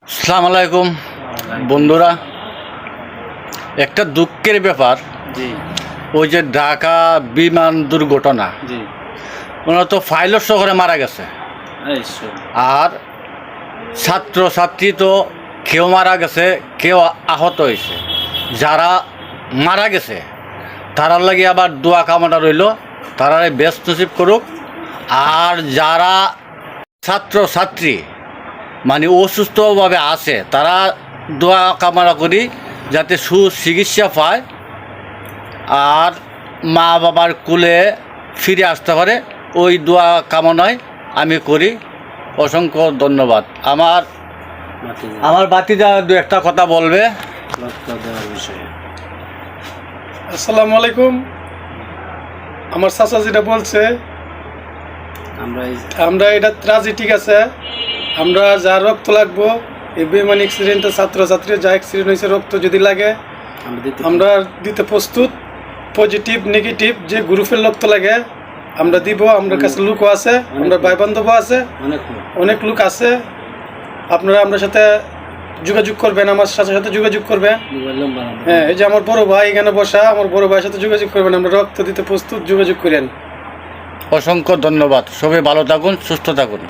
আসসালামু আলাইকুম বন্ধুরা, একটা দুঃখের ব্যাপার। জি ওই যে ঢাকা বিমান দুর্ঘটনা, জি ওনারা তো পাইলট শহরে মারা গেছে, ঈশ্বর আর ছাত্র ছাত্রী তো কেউ মারা গেছে, কেউ আহত হয়েছে। যারা মারা গেছে তারার লাগে আবার দোয়া কামনা রইল, তারা ব্যস্ত নসিব করুক। আর যারা ছাত্র ছাত্রী মানে অসুস্থভাবে আছে, তারা দোয়া কামনা করি যাতে সুচিকিৎসা পায় আর মা বাবার কুলে ফিরে আসতে পারে। ওই দোয়া কামনায় আমি করি। অসংখ্য ধন্যবাদ। আমার বাতিদা দু একটা কথা বলবে। বিষয়ে আসসালামু আলাইকুম। আমার চাচা যেটা বলছে আমরা এটা রাজি, ঠিক আছে। আমরা যা রক্ত লাগবো এই বেমান অ্যাক্সিডেন্টে ছাত্রছাত্রী যা অ্যাক্সিডেন্ট হয়েছে, রক্ত যদি লাগে আমরা দিতে প্রস্তুত। পজিটিভ নেগেটিভ যে গ্রুপের রক্ত লাগে আমরা দিব। আমাদের কাছে লোকও আছে, আমরা ভাই বান্ধবও আছে, অনেক লোক আছে। আপনারা আমার সাথে যোগাযোগ করবেন, আমার সাথে যোগাযোগ করবেন। হ্যাঁ, এই যে আমার বড় ভাই এখানে বসা, আমার বড় ভাইয়ের সাথে যোগাযোগ করবেন। আমরা রক্ত দিতে প্রস্তুত, যোগাযোগ করেন। অসংখ্য ধন্যবাদ। সবাই ভালো থাকুন, সুস্থ থাকুন।